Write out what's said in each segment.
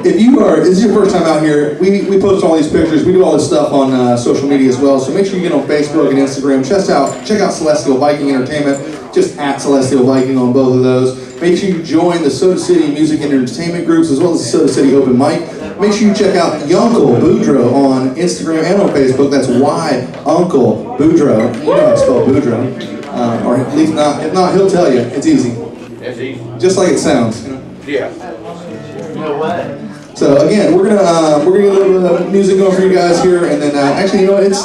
This is your first time out here, we post all these pictures, we do all this stuff on social media as well, so make sure you get on Facebook and Instagram, check out Celestial Viking Entertainment, just at Celestial Viking on both of those. Make sure you join the Soda City Music and Entertainment groups as well as the Soda City Open Mic. Make sure you check out Yuncle Boudreaux on Instagram and on Facebook, that's Yuncle Boudreaux, you know how to spell Boudreaux, or at least not, if not he'll tell you, it's easy. It's easy. Just like it sounds. Yeah. No way. So again, we're gonna get a little bit of music going for you guys here, and then actually, you know, it's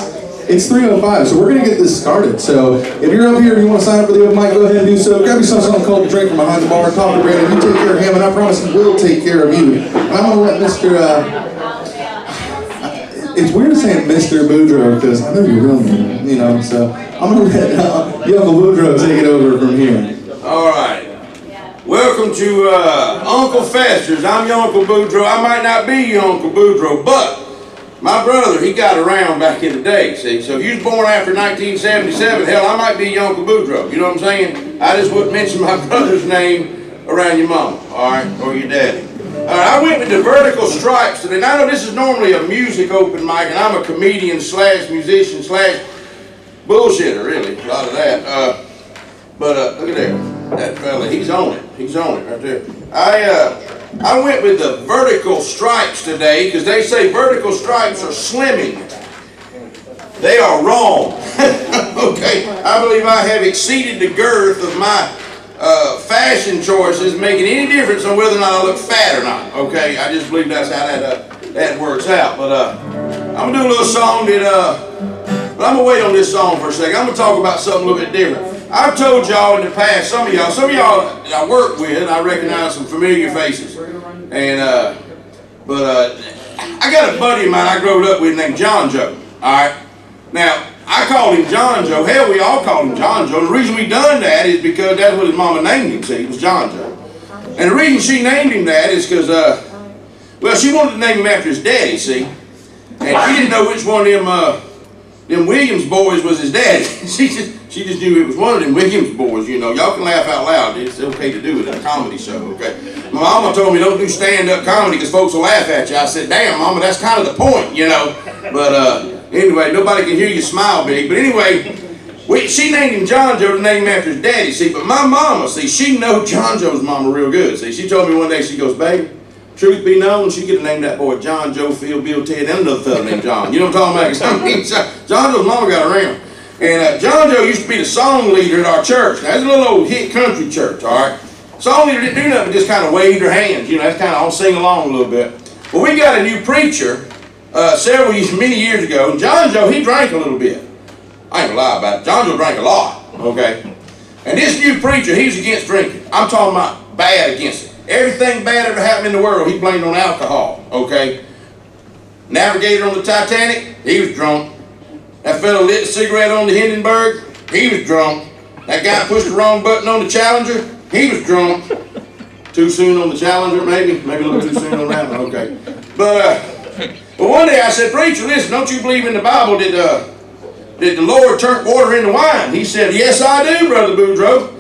3:05, so we're gonna get this started. So if you're up here and you want to sign up for the open mic, go ahead and do so. Grab yourself something cold to drink from behind the bar. Talk to Brandon. You take care of him, and I promise he will take care of you. And I'm gonna let Mr. It's weird saying Mr. Boudreaux because I know your real name, you know. So I'm gonna let Yuncle Boudreaux take it over from here. All right. Welcome to Uncle Fester's. I'm Yuncle Boudreaux. I might not be Yuncle Boudreaux, but my brother, he got around back in the day, see? So if you was born after 1977, hell, I might be Yuncle Boudreaux. You know what I'm saying? I just wouldn't mention my brother's name around your mama, all right, or your daddy. All right, I went with the Vertical Stripes today. Now, I know this is normally a music open mic, and I'm a comedian slash musician slash bullshitter, really, a lot of that. But look at there. That fella, he's on it. He's on it right there. I went with the Vertical Stripes today because they say vertical stripes are slimming. They are wrong. Okay, I believe I have exceeded the girth of my fashion choices, making any difference on whether or not I look fat or not. Okay, I just believe that's how that works out. But I'm gonna do a little song that but I'm gonna wait on this song for a second. I'm gonna talk about something a little bit different. I've told y'all in the past, some of y'all that I work with, I recognize some familiar faces. And, I got a buddy of mine I grew up with named John Joe, all right? Now, I called him John Joe. Hell, we all called him John Joe. And the reason we done that is because that's what his mama named him, see, it was John Joe. And the reason she named him that is because, well, she wanted to name him after his daddy, see? And she didn't know which one of them Williams boys was his daddy. She just knew it was one of them Williams boys, you know. Y'all can laugh out loud. It's okay to do it in a comedy show, okay? My mama told me don't do stand-up comedy because folks will laugh at you. I said, damn, mama, that's kind of the point, you know. But anyway, nobody can hear you smile big. But anyway, she named him John Joe to name him after his daddy, see. But my mama, see, she know John Joe's mama real good, see. She told me one day, she goes, baby, truth be known, she could have named that boy John, Joe, Phil, Bill, Ted, and another fella named John. You know what I'm talking about? John Joe's mama got around. And John Joe used to be the song leader at our church. Now, it's a little old hit country church, all right? Song leader didn't do nothing but just kind of wave their hands. You know, that's kind of, I'll sing along a little bit. Well, we got a new preacher many years ago, and John Joe, he drank a little bit. I ain't gonna lie about it. John Joe drank a lot, okay? And this new preacher, he's against drinking. I'm talking about bad against it. Everything bad ever happened in the world, he blamed on alcohol, okay? Navigator on the Titanic, he was drunk. That fella lit a cigarette on the Hindenburg, he was drunk. That guy pushed the wrong button on the Challenger, he was drunk. Too soon on the Challenger, maybe a little too soon on that one, okay. But one day I said, preacher, listen, don't you believe in the Bible did the Lord turn water into wine? He said, yes, I do, Brother Boudreaux.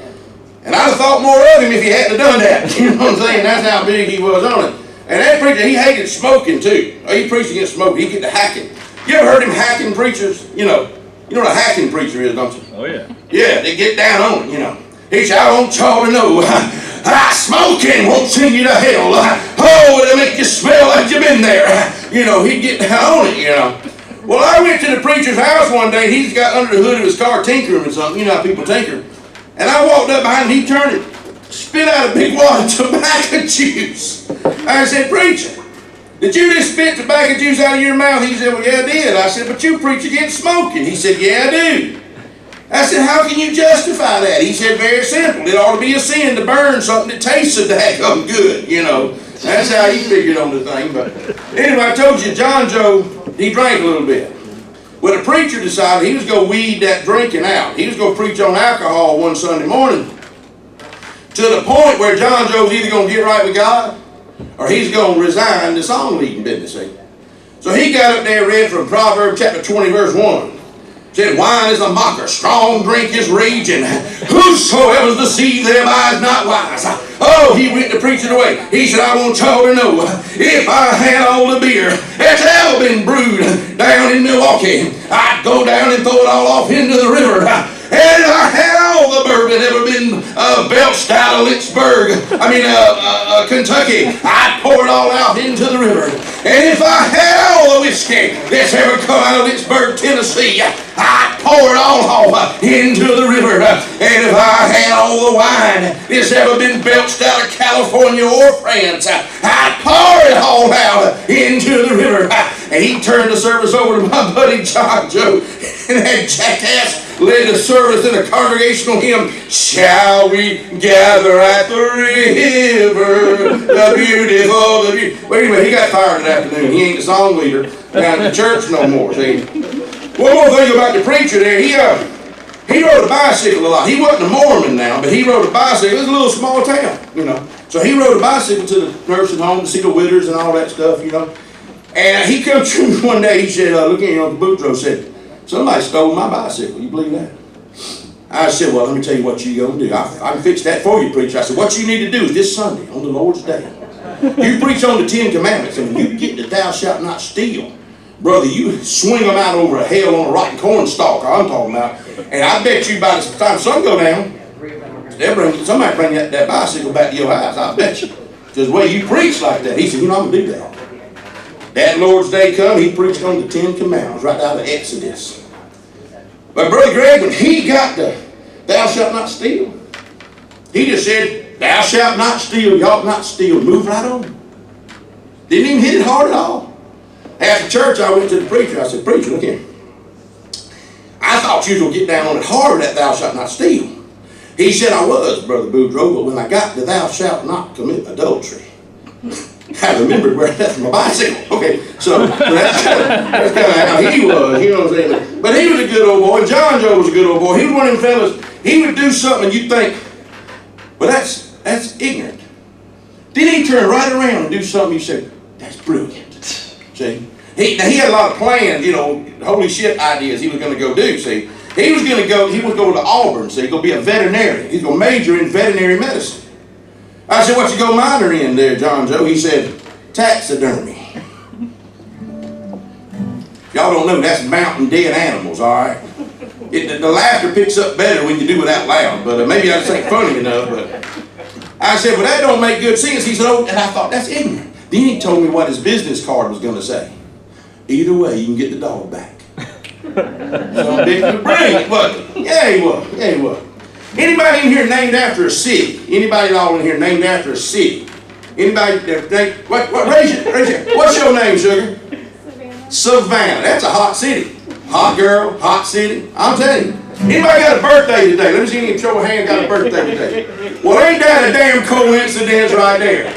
And I'd have thought more of him if he hadn't done that. You know what I'm saying? That's how big he was on it. And that preacher, he hated smoking too. He preached against smoking. He'd get to hacking. You ever heard him hacking preachers? You know what a hacking preacher is, don't you? Oh, yeah. Yeah, they get down on it, you know. He said, I want y'all to know, smoking won't send you to hell. It'll make you smell like you've been there. You know, he'd get down on it, you know. Well, I went to the preacher's house one day, and he's got under the hood of his car tinkering or something. You know how people tinker. And I walked up behind him, he turned it, spit out a big wad of tobacco juice. I said, preacher, did you just spit tobacco juice out of your mouth? He said, well, yeah, I did. I said, but you preach against smoking. He said, yeah, I do. I said, how can you justify that? He said, very simple. It ought to be a sin to burn something that tastes so daggone good, you know. That's how he figured on the thing. But anyway, I told you, John Joe, he drank a little bit. Well, the preacher decided he was going to weed that drinking out. He was going to preach on alcohol one Sunday morning to the point where John Joe's either going to get right with God or he's going to resign the song leading business. So he got up there and read from Proverbs chapter 20, verse 1. Said, wine is a mocker, strong drink is rage, and whosoever's deceived thereby is not wise. Oh, he went to preaching away. He said, I want y'all to know, if I had all the beer that's ever been brewed down in Milwaukee, I'd go down and throw it all off into the river. And if I had all the bourbon ever been belched out of Kentucky, I'd pour it all out into the river. And if I had all the whiskey that's ever come out of Lynchburg, Tennessee, I'd pour it all off into the river. And if I had all the wine that's ever been belched out of California or France, I'd pour it all out into the river. And he turned the service over to my buddy John Joe, and that jackass led the service in a congregational hymn, shall we gather at the river, the beautiful, the beautiful. Wait a minute, he got fired that afternoon. He ain't the song leader down at the church no more, see. One more thing about the preacher there, he rode a bicycle a lot. He wasn't a Mormon now, but he rode a bicycle. It was a little small town, you know. So he rode a bicycle to the nursing home to see the widows and all that stuff, you know. And he come to me one day, he said, look here, Yuncle Boudreaux said, somebody stole my bicycle. You believe that? I said, well, let me tell you what you're going to do. I can fix that for you, preacher. I said, what you need to do is this Sunday, on the Lord's Day, you preach on the 10 Commandments, and when you get to thou shalt not steal, brother, you swing them out over a hill on a rotten corn stalk, I'm talking about, and I bet you by the time the sun go down, somebody bring that bicycle back to your house, I bet you. Because the way you preach like that, he said, you know, I'm going to do that. That Lord's Day come, he preached on the 10 Commandments, right out of Exodus. But Brother Greg, when he got to thou shalt not steal, he just said, thou shalt not steal, you ought not steal. Move right on. Didn't even hit it hard at all. After church, I went to the preacher. I said, preacher, look here. I thought you was going to get down on it hard with that thou shalt not steal. He said, I was, Brother Boudreaux, but when I got to thou shalt not commit adultery, I remembered where that's my bicycle. Okay, so that's kind of how he was, you know what I'm saying? But he was a good old boy. John Joe was a good old boy. He was one of them fellas, he would do something and you'd think, well, that's ignorant. Then he'd turn right around and do something you said, that's brilliant. See? He had a lot of plans, you know, holy shit ideas he was going to go do, see? He was going to Auburn, see, going to be a veterinarian. He's going to major in veterinary medicine. I said, what you go minor in there, John Joe? He said, taxidermy. Y'all don't know, that's mounting dead animals, all right? The laughter picks up better when you do it out loud, but maybe I just ain't funny enough, but I said, well, that don't make good sense. He said, oh, and I thought, that's ignorant. Then he told me what his business card was going to say. Either way, you can get the dog back. So brilliant, wasn't he? Yeah, he was. Yeah, he was. Anybody in here named after a city? Anybody at all in here named after a city? Anybody named, raise it. What's your name, sugar? Savannah. That's a hot city. Hot girl, hot city. I'm telling you. Anybody got a birthday today? Let me see any show of hand got a birthday today. Well, ain't that a damn coincidence right there?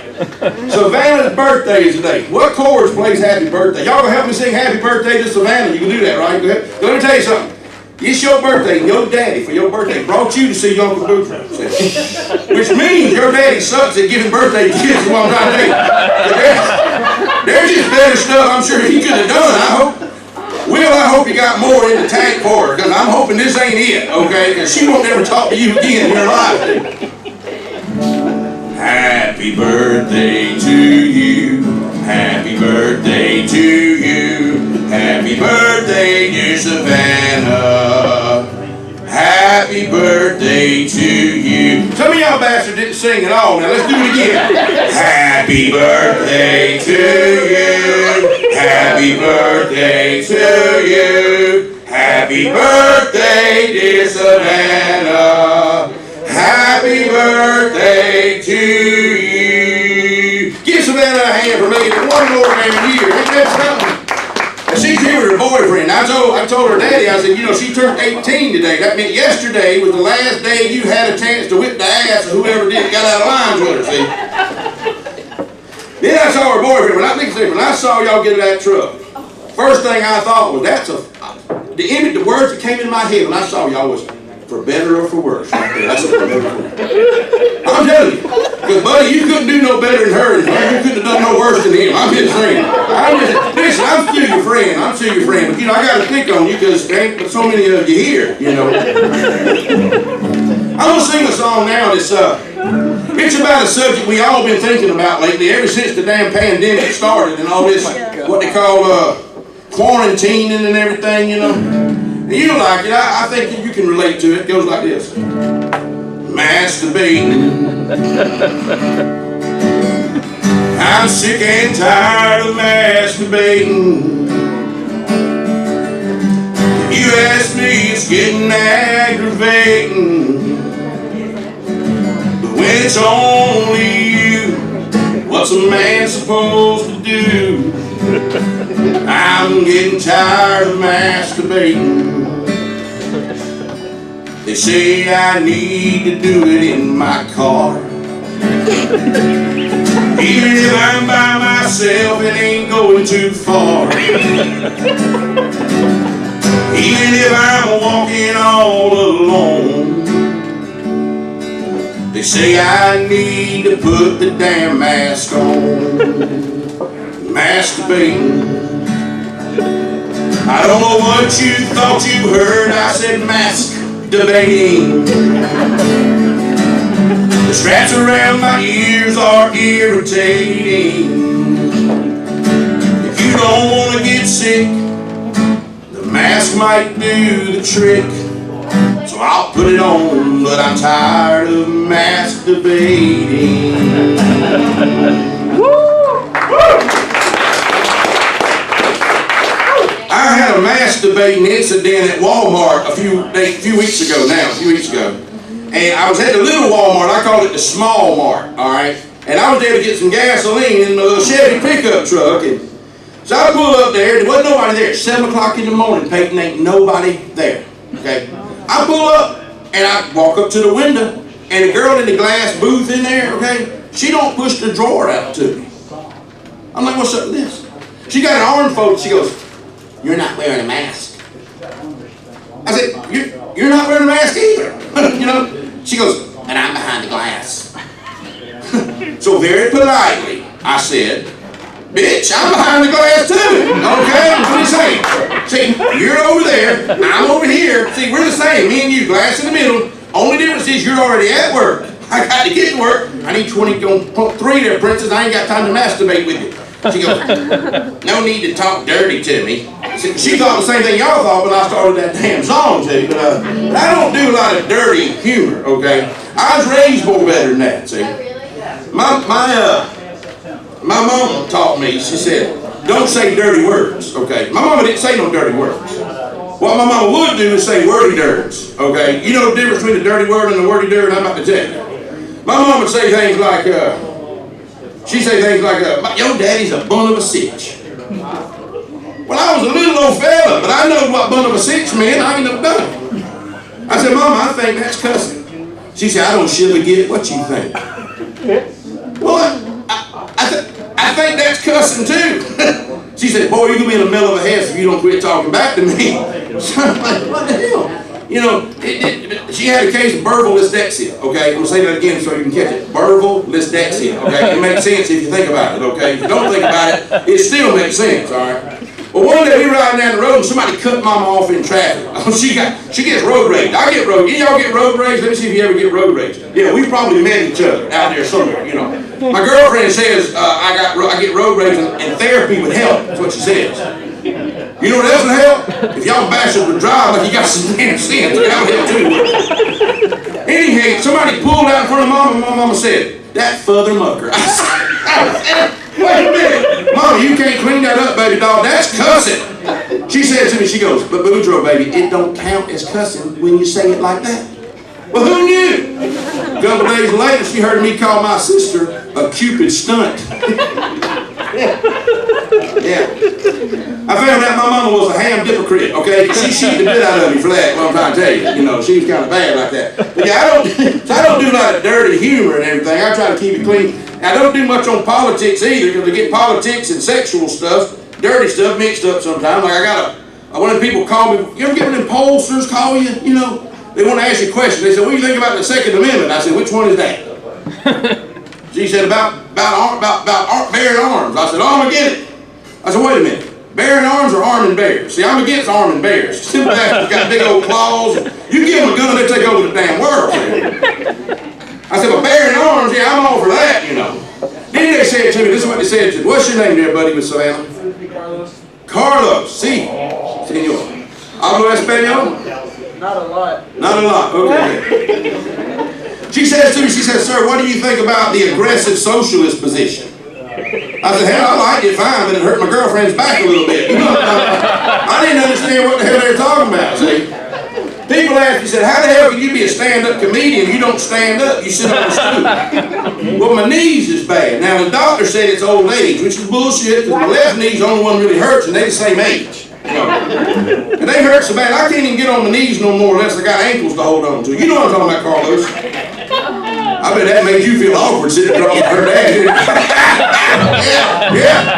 Savannah's birthday is today. What chorus plays happy birthday? Y'all gonna help me sing happy birthday to Savannah? You can do that, right? Go ahead. Let me tell you something. It's your birthday, and your daddy, for your birthday, brought you to see Yuncle Boudreaux. Which means your daddy sucks at giving birthday gifts, is what I'm trying to tell you. There's just better stuff I'm sure he could have done, I hope. Will, I hope you got more in the tank for her, because I'm hoping this ain't it, okay? Because she won't ever talk to you again in your life. Happy birthday to you. Happy birthday to you. Happy birthday, dear Savannah. Happy birthday to you. Some of y'all bastards didn't sing at all. Now let's do it again. Happy birthday to you. Happy birthday to you. Happy birthday, dear Savannah. Happy birthday to you. Give Savannah a hand for making it one more damn year. Ain't that something? And she's here with her boyfriend. I told her daddy, I said, you know, she turned 18 today. That meant yesterday was the last day you had a chance to whip the ass of whoever got out of line with her, see? Then I saw her boyfriend. When I saw y'all get in that truck, first thing I thought was, the words that came in my head when I saw y'all was, For better or for worse, right there. That's for better or for worse. I'm telling you. Because, buddy, you couldn't do no better than her. You couldn't have done no worse than him. I'm just saying. Listen, I'm still your friend. I'm still your friend. But, you know, I got to pick on you because there ain't so many of you here, you know. I'm going to sing a song now that's, it's about a subject we all been thinking about lately ever since the damn pandemic started and all this, what they call, quarantining and everything, you know. And you like it. I think you can relate to it. It goes like this. Masturbating. I'm sick and tired of masturbating. You ask me, it's getting aggravating. But when it's only you, what's a man supposed to do? I'm getting tired of masturbating. They say I need to do it in my car. Even if I'm by myself, it ain't going too far. Even if I'm walking all alone. They say I need to put the damn mask on. Masturbating. I don't know what you thought you heard. I said masturbating. The straps around my ears are irritating. If you don't want to get sick, the mask might do the trick. So I'll put it on, but I'm tired of masturbating. I had a masturbating incident at Walmart a few weeks ago. And I was at the little Walmart, I called it the small mart, all right? And I was there to get some gasoline in my little Chevy pickup truck. And so I pulled up there, there wasn't nobody there. 7 o'clock in the morning, Peyton, ain't nobody there, okay? I pull up, and I walk up to the window, and the girl in the glass booth in there, okay? She don't push the drawer out to me. I'm like, what's up with this? She got an arm fold, she goes, "You're not wearing a mask." I said, you're not wearing a mask either, you know? She goes, "And I'm behind the glass." So very politely, I said, "Bitch, I'm behind the glass too, okay? What are you saying? See, you're over there, I'm over here. See, we're the same, me and you, glass in the middle. Only difference is you're already at work. I got to get to work. I need 3 there, princess. I ain't got time to masturbate with you." She goes, "No need to talk dirty to me." She thought the same thing y'all thought when I started that damn song to you, but I don't do a lot of dirty humor, okay? I was raised more better than that, see? My mama taught me, she said, don't say dirty words, okay? My mama didn't say no dirty words. What my mama would do is say wordy dirts, okay? You know the difference between the dirty word and the wordy dirt? I'm about to tell you. My mama would say things like, she'd say things like, "Your daddy's a bun of a sitch." Well, I was a little old fella, but I know what bun of a sitch meant. I ain't never done it. I said, "Mama, I think that's cussing." She said, "I don't surely get it. What you think?" "Well, I think that's cussing too." She said, "Boy, you're going to be in the middle of a mess if you don't quit talking back to me." So I'm like, what the hell? You know, she had a case of verbal dyslexia, okay? I'm going to say that again so you can catch it. Verbal dyslexia, okay? It makes sense if you think about it, okay? If you don't think about it, it still makes sense, all right? Well, one day we were riding down the road and somebody cut Mama off in traffic. She gets road rage. I get road. Y'all get road rage? Let me see if you ever get road rage. Yeah, we probably met each other out there somewhere, you know. My girlfriend says I get road rage and therapy would help. That's what she says. You know what else would help? If y'all bastards would drive like you got some damn sense, that would help too. Anyhow, somebody pulled out in front of Mama and my mama said, "That further mucker." I said, "Wait a minute. Mama, you can't clean that up, baby doll. That's cussing." She said to me, she goes, "But Boudreaux, baby, it don't count as cussing when you say it like that." Well, who knew? A couple days later, she heard me call my sister a Cupid stunt. Yeah. I found out my mama was a ham hypocrite, okay? She cheated the bit out of me for that, what I'm trying to tell you. You know, she was kind of bad like that. But yeah, I don't do a lot of dirty humor and everything. I try to keep it clean. I don't do much on politics either, because I get politics and sexual stuff, dirty stuff mixed up sometimes. Like I got one of the people call me, you ever get one of them pollsters call you, you know? they want to ask you a question. They said, what do you think about the Second Amendment? I said, which one is that? She said, about bearing arms. I said, oh, I'm against it. I said, wait a minute. Bearing arms or arming bears? See, I'm against arming bears. Simple bastards got big old claws. You give them a gun, they take over the damn world. I said, but bearing arms, yeah, I'm all for that, you know. Then they said to me, this is what they said to me. What's your name there, buddy, with Savannah? Carlos. Sí. Señor. ¿Hablo español? Not a lot. Not a lot, okay. She says to me, she says, sir, what do you think about the aggressive socialist position? I said, hell, I liked it fine, but it hurt my girlfriend's back a little bit. You know, I didn't understand what the hell they were talking about, see? People ask me, said, how the hell can you be a stand-up comedian? You don't stand up, you sit on a stool. Well, my knees is bad. Now, the doctor said it's old age, which is bullshit, because my left knee's the only one really hurts, and they're the same age. You know? And they hurt so bad, I can't even get on my knees no more unless I got ankles to hold on to. You know what I'm talking about, Carlos? I bet that made you feel awkward sitting across her dad.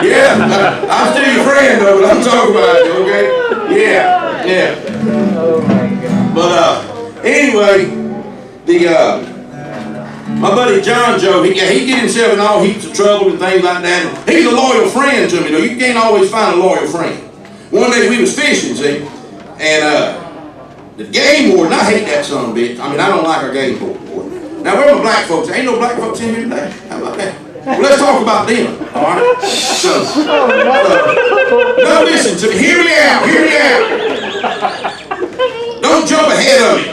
Yeah. I'm still your friend, though, but I'm talking about you, okay? Yeah. Oh my God. But anyway, my buddy John Joe, he get himself in all heaps of trouble and things like that. He's a loyal friend to me, though. You can't always find a loyal friend. One day we was fishing, see, and the game warden, I hate that son of a bitch. I mean, I don't like our game warden. Now, where are my black folks? Ain't no black folks in here today. How about that? Well, let's talk about them, all right? So, now listen to me. Hear me out. Don't jump ahead of me.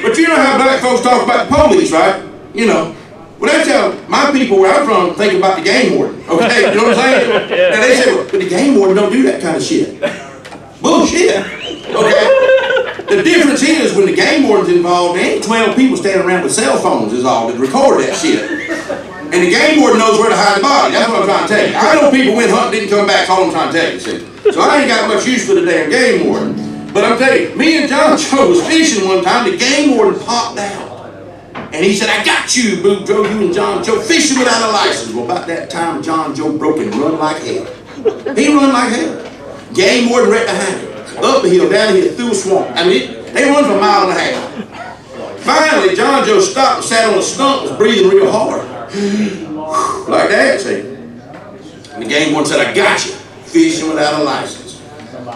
But you know how black folks talk about the police, right? You know. Well, that's how my people where I'm from think about the game warden, okay? You know what I'm saying? Now, they say, well, but the game warden don't do that kind of shit. Bullshit, okay? The difference is when the game warden's involved, there ain't 12 people standing around with cell phones is all that record that shit. And the game warden knows where to hide the body. That's what I'm trying to tell you. I know people went hunting, didn't come back, that's all I'm trying to tell you, see. So I ain't got much use for the damn game warden. But I'm telling you, me and John Joe was fishing one time, the game warden popped out. And he said, I got you, Boudreaux, you and John Joe, fishing without a license. Well, about that time, John Joe broke and run like hell. He run like hell. Game warden right behind him. Up a hill, down a hill, through a swamp. I mean, they run for a mile and a half. Finally, John Joe stopped and sat on a stump, was breathing real hard. Like that, see. And the game warden said, I got you, fishing without a license.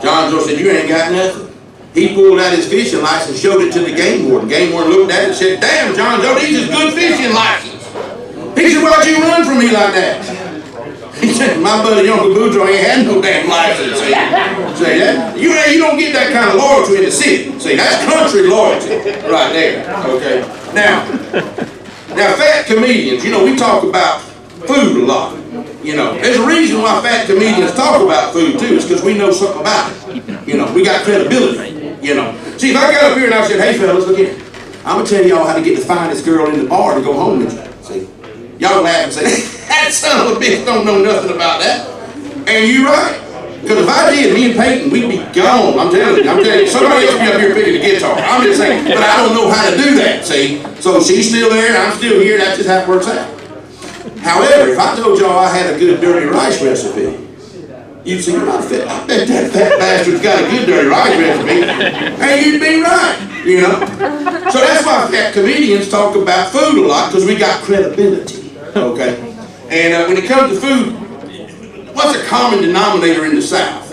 John Joe said, you ain't got nothing. He pulled out his fishing license, showed it to the game warden. Game warden looked at it and said, damn, John Joe, these is good fishing license. He said, why'd you run from me like that? He said, my buddy Yuncle Boudreaux ain't had no damn license. See that? You don't get that kind of loyalty in the city. See, that's country loyalty right there. Okay. Now, fat comedians, you know, we talk about food a lot. You know, there's a reason why fat comedians talk about food too. It's because we know something about it. You know, we got credibility. You know, see, if I got up here and I said, hey fellas, look here, I'm gonna tell y'all how to get the finest girl in the bar to go home with you. See, y'all laugh and say, that son of a bitch don't know nothing about that. And you're right. Because if I did, me and Peyton, we'd be gone. I'm telling you, somebody else be up here picking the guitar. I'm just saying, but I don't know how to do that, see? So she's still there and I'm still here, that's just how it works out. However, if I told y'all I had a good dirty rice recipe, you'd say, you're not fit. I bet that fat bastard's got a good dirty rice recipe. And you'd be right, you know? So that's why fat comedians talk about food a lot, because we got credibility, okay? And when it comes to food, what's a common denominator in the South?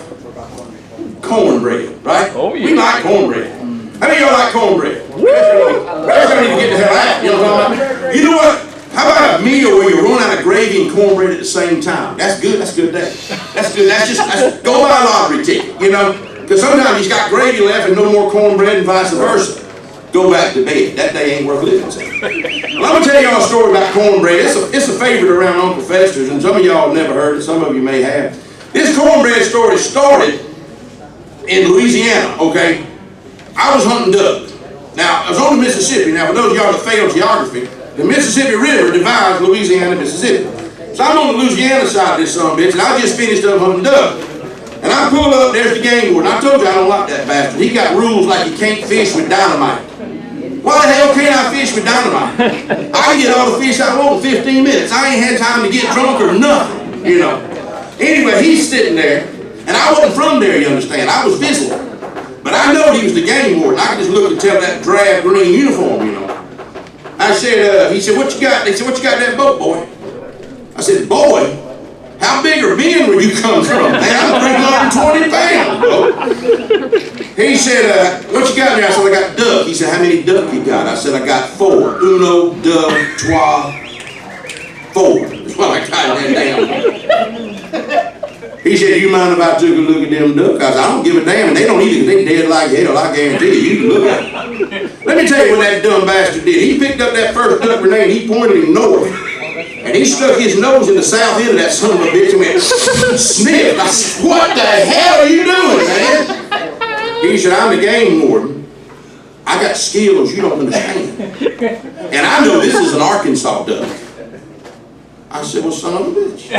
Cornbread, right? Oh, yeah. We like cornbread. How many of y'all like cornbread? That's what I need to get the hell out. You know what I'm talking about? You know what? How about a meal where you run out of gravy and cornbread at the same time? That's good. That's good day. That's good. That's go buy a lottery ticket, you know? Because sometimes you've got gravy left and no more cornbread and vice versa. Go back to bed. That day ain't worth living. Well, I'm going to tell y'all a story about cornbread. It's a favorite around Uncle Fester's, and some of y'all have never heard it. Some of you may have. This cornbread story started in Louisiana, okay? I was hunting ducks. Now, I was on the Mississippi. Now, for those of y'all that failed geography, the Mississippi River divides Louisiana and Mississippi. So I'm on the Louisiana side of this son of a bitch, and I just finished up hunting ducks. And I pull up, there's the game warden. I told you I don't like that bastard. He got rules like you can't fish with dynamite. Why the hell can't I fish with dynamite? I can get all the fish I want in 15 minutes. I ain't had time to get drunk or nothing, you know. Anyway, he's sitting there, and I wasn't from there, you understand. I was visiting. But I know he was the game warden. I could just look and tell that drab green uniform, you know. I said, he said, what you got? They said, what you got in that boat, boy? I said, boy, how big or big where you come from? Man, I'm 320 pounds, bro. He said, what you got there? I said, I got duck. He said, how many duck you got? I said, I got 4. Uno, deux, trois, 4. That's what I got in that damn. He said, you mind if I took a look at them ducks? I said, I don't give a damn, and they don't either. They dead like hell, I guarantee you. You can look at them. Let me tell you what that dumb bastard did. He picked up that first duck grenade, and he pointed him north. And he stuck his nose in the south end of that son of a bitch and went, sniffed. I said, what the hell are you doing, man? He said, I'm the game warden. I got skills you don't understand. And I know this is an Arkansas duck. I said, well, son of a bitch.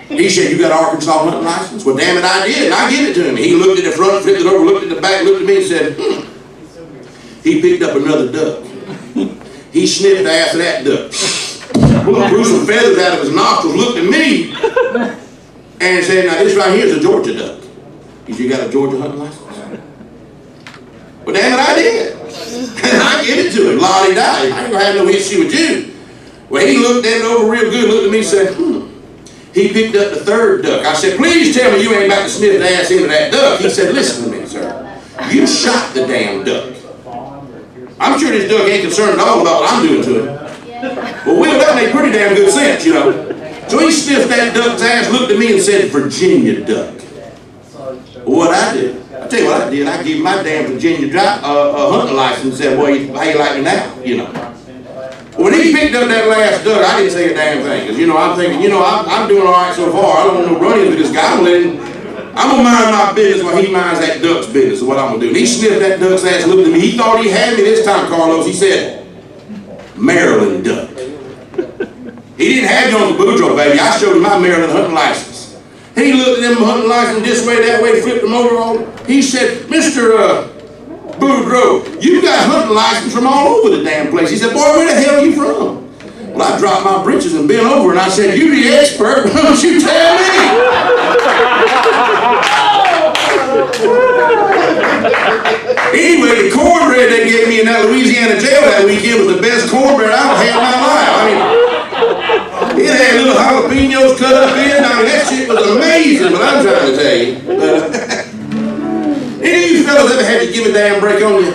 He said, you got an Arkansas hunting license? Well, damn it, I did, and I give it to him. He looked at the front, flipped it over, looked at the back, looked at me and said, He picked up another duck. He sniffed the ass of that duck. Blew some feathers out of his nostrils, looked at me, and said, now this right here is a Georgia duck. He said, you got a Georgia hunting license? Well, damn it, I did. And I give it to him, Lottie died. I ain't gonna have no issue with you. Well, he looked at it over real good, looked at me and said, He picked up the third duck. I said, please tell me you ain't about to sniff the ass into that duck. He said, listen to me, sir. You shot the damn duck. I'm sure this duck ain't concerned at all about what I'm doing to him. Well, Will, that made pretty damn good sense, you know. So he sniffed that duck's ass, looked at me and said, Virginia duck. What I did? I tell you what I did. I gave him my damn Virginia hunting license and said, well, how you like me now, you know. When he picked up that last duck, I didn't say a damn thing. Because, you know, I'm thinking, you know, I'm doing all right so far. I don't want no run-ins with this guy. I'm going to mind my business while he minds that duck's business is what I'm going to do. And he sniffed that duck's ass, looked at me. He thought he had me this time, Carlos. He said, Maryland duck. He didn't have you on the Boudreaux, baby. I showed him my Maryland hunting license. He looked at them hunting license this way, that way, flipped them over. He said, Mr. Boudreaux, you got hunting license from all over the damn place. He said, boy, where the hell are you from? Well, I dropped my britches and bent over and I said, you the expert, why don't you tell me? Anyway, the cornbread they gave me in that Louisiana jail that weekend was the best cornbread I've had in my life. I mean, it had little jalapenos cut up in. I mean, that shit was amazing, but I'm trying to tell you. Any of you fellas ever had to give a damn break on you?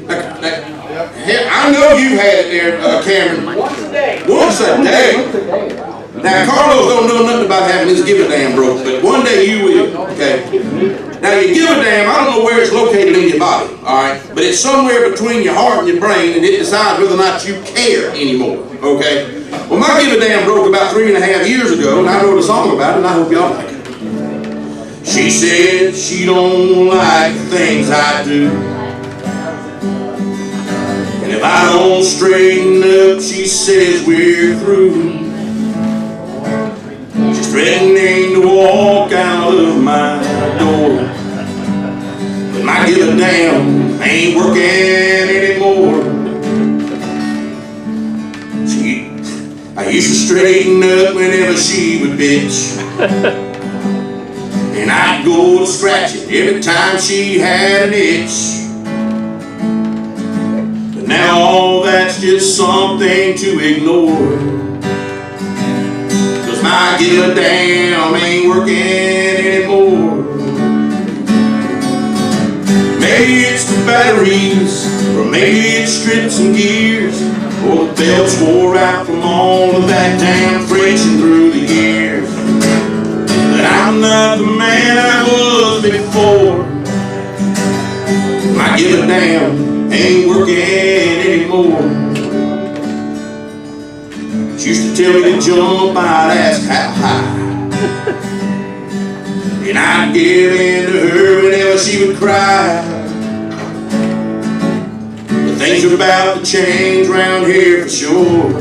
I know you've had it there, Cameron. Once a day. Once a day. Now, Carlos don't know nothing about having his give a damn broke, but one day you will, okay? Now, your give a damn, I don't know where it's located in your body, all right? But it's somewhere between your heart and your brain, and it decides whether or not you care anymore, okay? Well, my give a damn broke about 3.5 years ago, and I wrote a song about it, and I hope y'all like it. She said she don't like the things I do, and if I don't straighten up, she says we're through. She's threatening to walk out of my door, but my give a damn ain't working anymore. I used to straighten up whenever she would bitch, and I'd go to scratch it every time she had an itch. But now all that's just something to ignore, 'cause my give a damn ain't working anymore. Maybe it's the batteries, or maybe it's strips and gears, or the belts wore out from all of that damn friction through the years. But I'm not the man I was before. My give a damn ain't working anymore. She used to tell me to jump, I'd ask how high, and I'd give in to her whenever she would cry. Things are about to change round here for sure,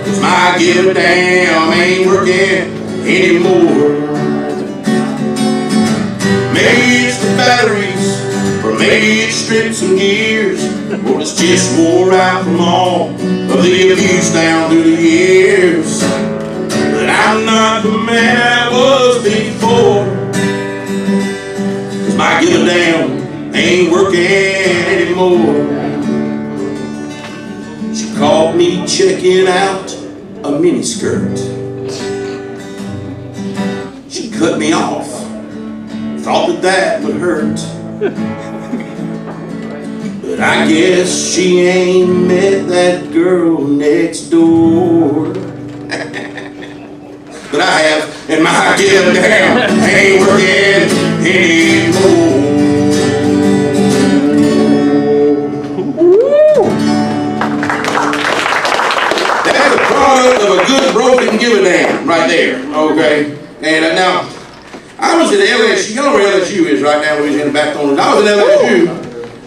'cause my give a damn ain't working anymore. Maybe it's the batteries, or maybe it's strips and gears, or it's just wore out from all of the abuse down through the years. But I'm not the man I was before, 'cause my down, ain't working anymore. She caught me checking out a miniskirt. She cut me off, thought that would hurt. But I guess she ain't met that girl next door. But I have, and my get down ain't working anymore. That's a product of a good broken give a damn right there, okay? And now, I was at LSU, you know where LSU is right now, we was in the back corner. I was at LSU.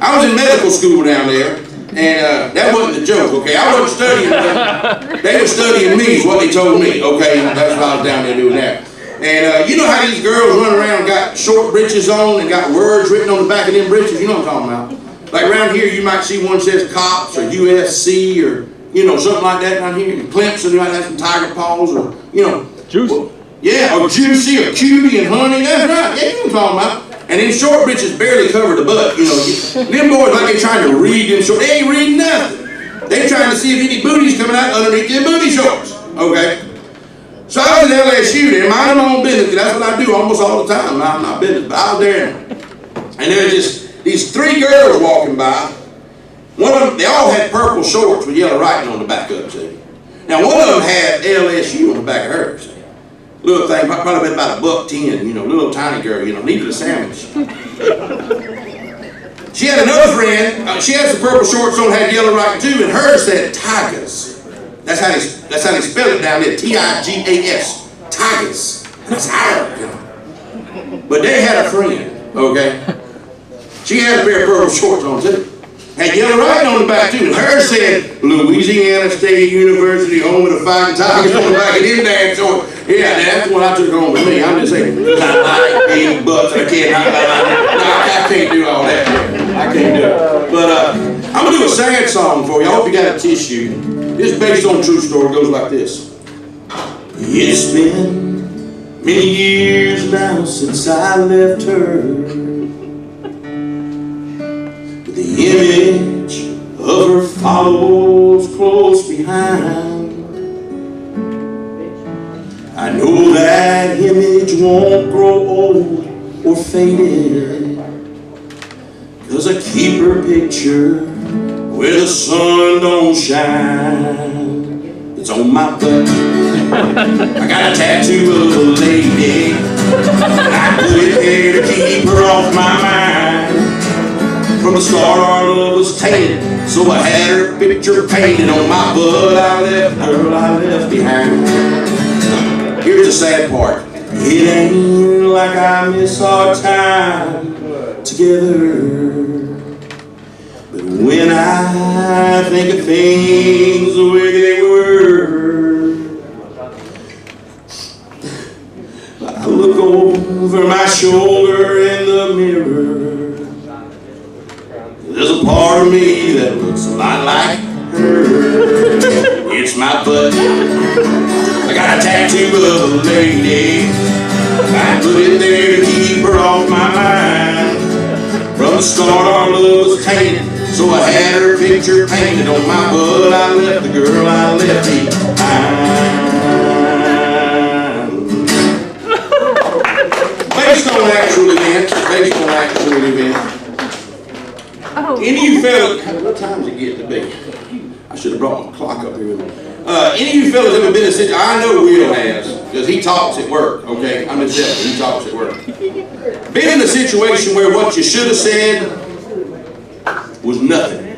I was in medical school down there, and that wasn't a joke, okay? I wasn't studying them. They were studying me, is what they told me, okay? That's why I was down there doing that. And you know how these girls run around and got short breeches on and got words written on the back of them breeches? You know what I'm talking about. Like around here, you might see one that says cops or USC or, you know, something like that down here. And Clemson, you might have some tiger paws or, you know. Juicy. Yeah, or juicy or cutie and honey, that's right. Yeah, you know what I'm talking about. And then short breeches barely cover the butt, you know. Them boys like they trying to read them short. They ain't reading nothing. They trying to see if any booty's coming out underneath their booty shorts. Okay? So I was at LSU there, minding my own business. That's what I do almost all the time, mind my business. But I was there, and there were just these three girls walking by. One of them, they all had purple shorts with yellow writing on the back of them, see? Now one of them had LSU on the back of hers. Little thing, probably about $1.10, you know, little tiny girl, you know, needed a sandwich. She had another friend, she had some purple shorts on, had yellow writing too, and hers said Tigers. That's how they spell it down there, Tigas, Tigers. And that's Arab, you know. But they had a friend, okay? She had a pair of purple shorts on too. Had yellow writing on the back too, and hers said Louisiana State University, home of the Fighting Tigers on the back of them damn shorts. Yeah, that's what I took home with me. I'm just saying, I big butts, I can't do all that. I can't do it. But I'm gonna do a sad song for you. I hope you got a tissue. This is based on a true story. It goes like this. It's been many years now since I left her. But the image of her follows close behind. I know that image won't grow old or faded, 'cause I keep her picture where the sun don't shine. It's on my butt. I got a tattoo of a lady. I put it there to keep her off my mind. From the start our love was tainted, so I had her picture painted on my butt. I left her, I left behind. Here's the sad part. It ain't like I miss our time together. But when I think of things the way they were, I look over my shoulder in the mirror. There's a part of me that looks a lot like her. It's my butt. I got a tattoo of a lady. I put it there to keep her off my mind. From the start our love was tainted, so I had her picture painted on my butt. I left the girl I left behind. Based on actual events, based on actual events. Any of you fellas, what time does it get to be? I should have brought my clock up here with me. Any of you fellas ever been in a situation? I know Will has, because he talks at work, okay? I'm just telling you, he talks at work. Been in a situation where what you should have said was nothing.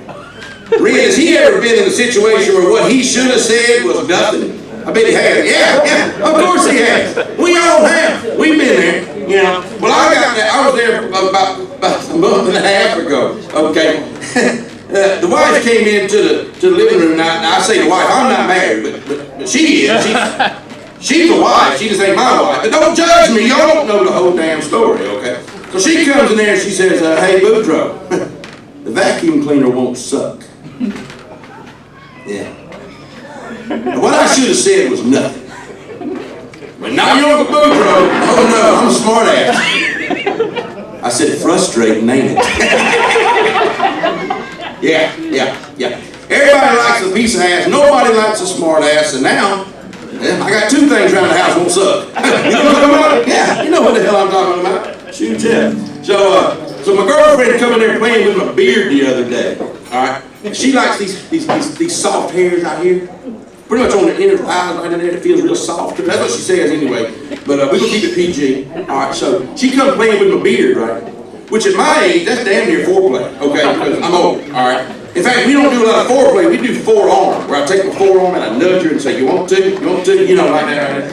Red, has he ever been in a situation where what he should have said was nothing? I bet he has. Yeah, of course he has. We all have. We've been there, you know. Well, I was there about a month and a half ago, okay? The wife came into the living room. Now I say the wife, I'm not married, but she is. She's the wife. She just ain't my wife. But don't judge me. Y'all don't know the whole damn story, okay? So she comes in there and she says, hey, Boudreaux, the vacuum cleaner won't suck. Yeah. And what I should have said was nothing. But now Yuncle Boudreaux, oh no, I'm a smart ass. I said, frustrating, ain't it? Yeah. Everybody likes a piece of ass. Nobody likes a smart ass. And now, I got two things around the house won't suck. You know what I'm talking about? Yeah, you know what the hell I'm talking about. Shoot, yeah. So my girlfriend come in there playing with my beard the other day. All right. She likes these soft hairs out here. Pretty much on the inner thighs right in there. It feels real soft. That's what she says anyway. But we're going to keep it PG. All right. So she come playing with my beard, right? Which at my age, that's damn near foreplay. Okay. Because I'm old. All right. In fact, we don't do a lot of foreplay. We do forearm. Where I take my forearm and I nudge her and say, you want to? You want to? You know, like that.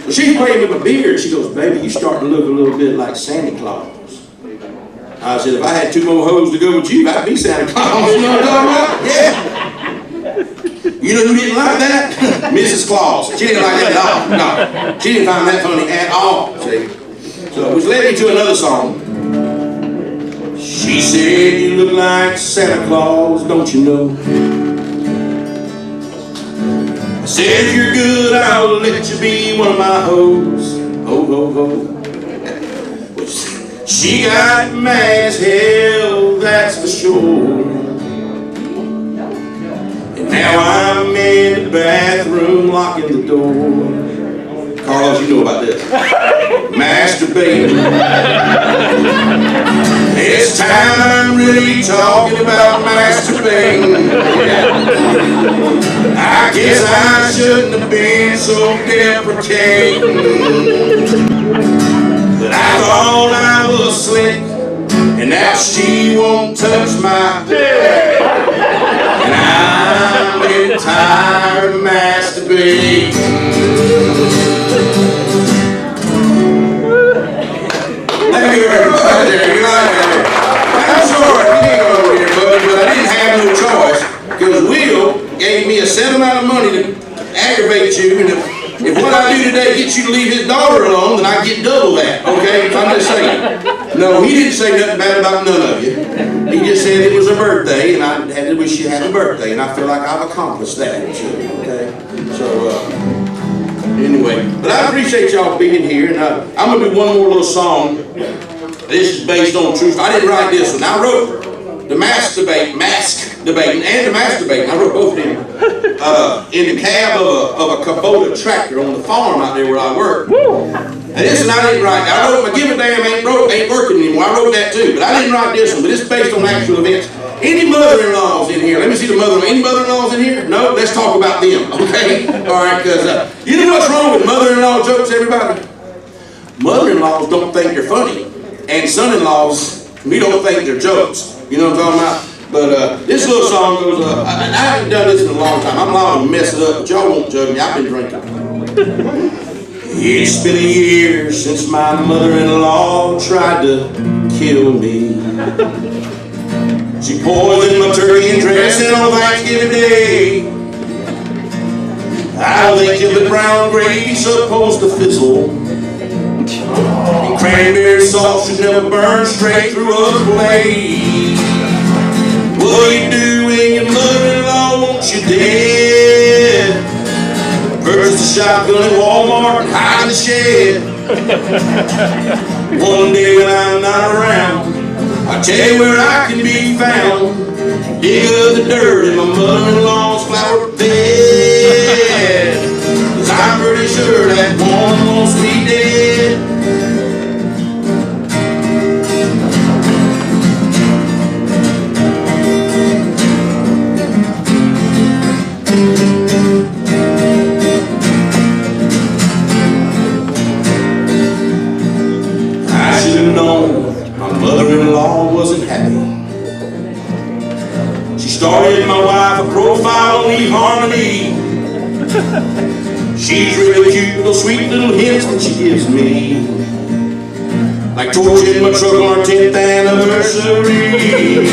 So she's playing with my beard. She goes, baby, you starting to look a little bit like Santa Claus. I said, if I had two more hoes to go with you, I'd be Santa Claus. You know what I'm talking about? Yeah. You know who didn't like that? Mrs. Claus. She didn't like that at all. No. She didn't find that funny at all. See? So, which led me to another song. She said, you look like Santa Claus, don't you know? I said, if you're good, I'll let you be one of my hoes. Ho, ho, ho. She got mad as hell, that's for sure. And now I'm in the bathroom locking the door. Carlos, you know about this. Masturbating. This time I'm really talking about masturbating. I guess I shouldn't have been so deprecating. But I thought I was slick, and now she won't touch my dick. And I'm getting tired of masturbating. Thank you very much. I'm sorry if you didn't go over here, buddy, but I didn't have no choice, because Will gave me a set amount of money to aggravate you, and if what I do today gets you to leave his daughter alone, then I get double that, okay? I'm just saying. No, he didn't say nothing bad about none of you. He just said it was her birthday, and I had to wish you happy birthday, and I feel like I've accomplished that, okay? So, anyway, but I appreciate y'all being here, and I'm going to do one more little song. This is based on truth. I didn't write this one. I wrote the mask debating, and the masturbating. I wrote both of them in the cab of a Kubota tractor on the farm out there where I work. And this one I didn't write. I wrote my Give a Damn ain't working anymore. I wrote that too, but I didn't write this one. But it's based on actual events. Any mother-in-laws in here? Let me see the any mother-in-laws in here? No, let's talk about them, okay? All right, because you know what's wrong with mother-in-law jokes, everybody? Mother-in-laws don't think they're funny, and son-in-laws, we don't think they're jokes. You know what I'm talking about? But this little song goes, I haven't done this in a long time. I'm liable to mess it up, but y'all won't judge me. I've been drinking. It's been a year since my mother-in-law tried to kill me. She poisoned my turkey and dressing on Thanksgiving Day. I think if the brown gravy's supposed to fizzle, and cranberry sauce should never burn straight through a blade. What do you do when your mother-in-law wants you dead? Purchase a shotgun at Walmart and hide in the shed. One day when I'm not around, I'll tell you where I can be found. Dig up the dirt in my mother-in-law's flower bed. 'Cause I'm pretty sure that woman wants me dead. I should have known my mother-in-law wasn't happy. She started my wife a profile on eHarmony. She's really cute, those sweet little hints that she gives me, like torching my truck on our 10th anniversary.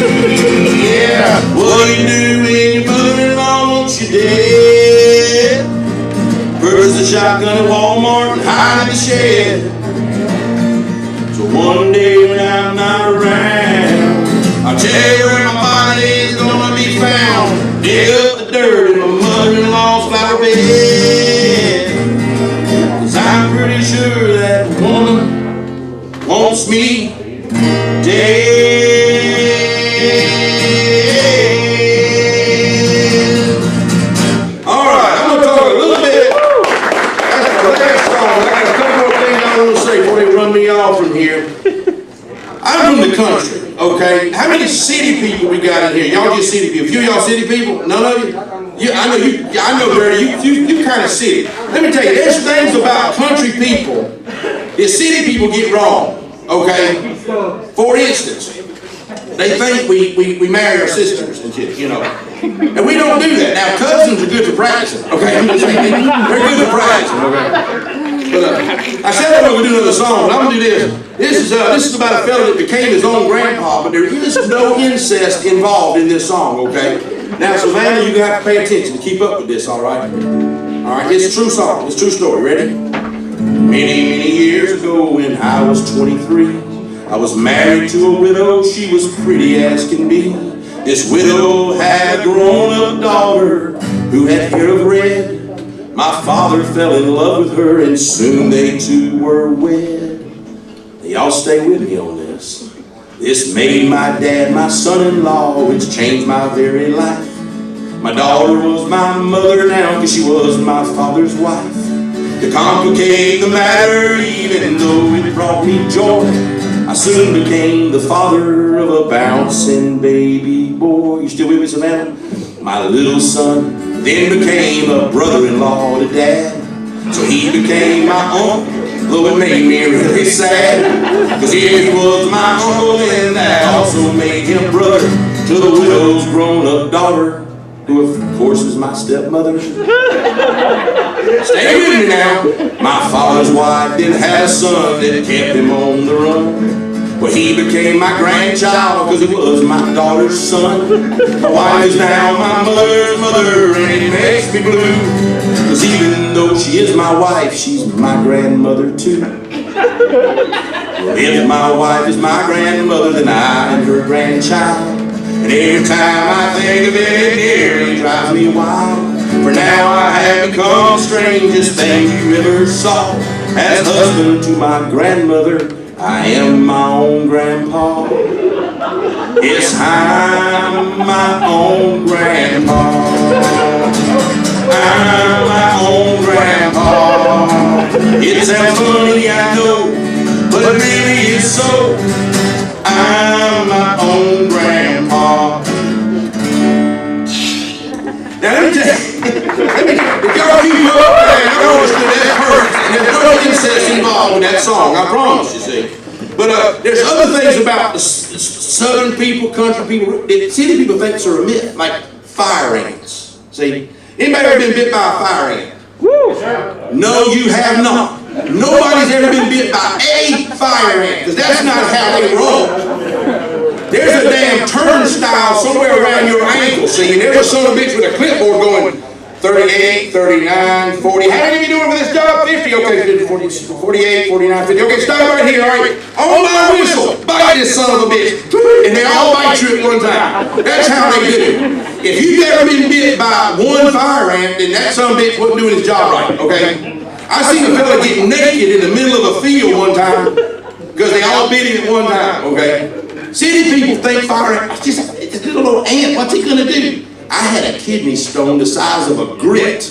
Yeah, what do you do when your mother-in-law wants you dead? Purchase a shotgun at Walmart and hide in the shed. So one day when I'm not around, I'll tell you where my body is gonna be found. Dig up the dirt in my mother-in-law's flower bed. 'Cause I'm pretty sure that woman wants me say before they run me off from here. I'm from the country, okay? How many city people we got in here? Y'all just city people. A few of y'all city people? None of you? I know, Brady, you kind of city. Let me tell you, there's things about country people that city people get wrong, okay? For instance, they think we marry our sisters and shit, you know. And we don't do that. Now, cousins are good for practicing, okay? I'm just saying, they're good for practicing, okay? But I said I was going to do another song, but I'm going to do this. This is about a fellow that became his own grandpa, but there is no incest involved in this song, okay? Now, Savannah, you're going to have to pay attention to keep up with this, all right? All right, it's a true song. It's a true story. Ready? Many years ago when I was 23, I was married to a widow. She was pretty as can be. This widow had a grown-up daughter who had hair of red. My father fell in love with her and soon they two were wed. Y'all stay with me on this. This made my dad my son-in-law, which changed my very life. My daughter was my mother now because she was my father's wife. To complicate the matter, even though it brought me joy, I soon became the father of a bouncing baby boy. You still with me, Savannah? My little son then became a brother-in-law to Dad. So he became my uncle, though it made me really sad. Cause if he was my uncle, then that also made him brother to the widow's grown-up daughter, who of course is my stepmother. Stay with me now. My father's wife did have a son that kept him on the run. Well, he became my grandchild because it was my daughter's son. My wife is now my mother's mother, and it makes me blue. Because even though she is my wife, she's my grandmother too. Well, if my wife is my grandmother, then I am her grandchild. And every time I think of it, it nearly drives me wild. For now I have become the strangest thing you ever saw. As husband to my grandmother, I am my own grandpa. Yes, I'm my own grandpa. I'm my own grandpa. It sounds funny, I know, but it really is so. I'm my own grandpa. Now let me tell you, if y'all keep up, man, I promise you that hurts. And there's no incest involved in that song, I promise you, see. But there's other things about the southern people, country people, that city people think are a myth, like fire ants. See, anybody ever been bit by a fire ant? No, you have not. Nobody's ever been bit by a fire ant, because that's not how they roll. There's a damn turnstile somewhere around your ankle, see, and there's a son of a bitch with a clipboard going 38, 39, 40. How many of you doing for this job? 50. Okay, 40, 48, 49, 50. Okay, stop right here, all right? On my whistle, bite this son of a bitch. And they all bite you at one time. That's how they do it. If you've ever been bit by one fire ant, then that son of a bitch wasn't doing his job right, okay? I seen a fella get naked in the middle of a field one time because they all bit him at one time, okay? City people think fire ant, it's a little old ant, what's he gonna do? I had a kidney stone the size of a grit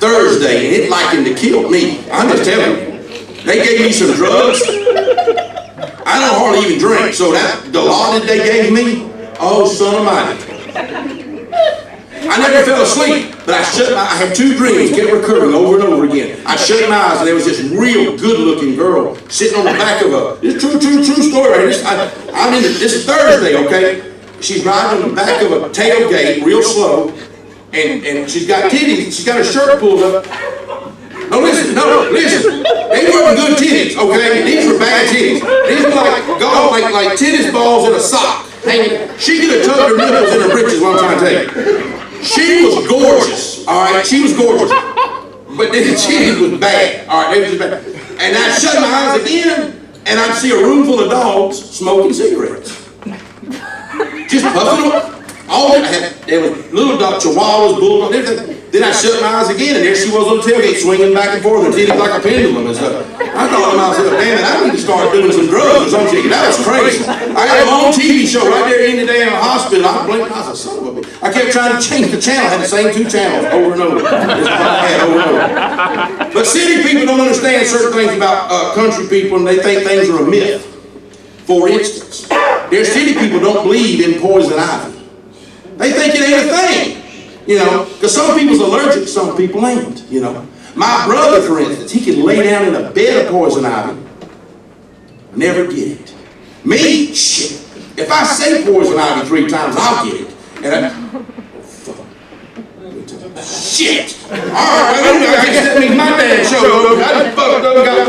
Thursday, and it like him to kill me. I'm just telling you. They gave me some drugs. I don't hardly even drink, so that the law that they gave me, oh son of mine. I never fell asleep, but I had two dreams, kept recurring over and over again. I shut my eyes, and there was this real good-looking girl sitting on the back of this true story right here. This is Thursday, okay? She's riding on the back of a tailgate real slow, and she's got titties, she's got her shirt pulled up. No, listen. They weren't good titties, okay? These were bad titties. These were like tennis balls in a sock. She could have tucked her nipples in her britches, what I'm trying to tell you. She was gorgeous, all right? She was gorgeous. But the titties was bad, all right? They was bad. And I'd shut my eyes again, and I'd see a room full of dogs smoking cigarettes. Just puffing them. There was little dog chihuahuas, bulldogs, everything. Then I shut my eyes again, and there she was on the tailgate, swinging back and forth, her titties like a pendulum and stuff. I thought to myself, damn it, I need to start doing some drugs or something. That was crazy. I had a long TV show right there in the damn hospital. I blinked, I said, son of a bitch. I kept trying to change the channel. I had the same 2 channels over and over. That's all I had over and over. But city people don't understand certain things about country people, and they think things are a myth. For instance, their city people don't believe in poison ivy. They think it ain't a thing, you know, because some people's allergic, some people ain't, you know. My brother, for instance, he can lay down in a bed of poison ivy, never get it. Me, shit. If I say poison ivy 3 times, I'll get it. And shit! Alright, I guess that means my damn show. I just fucked up, got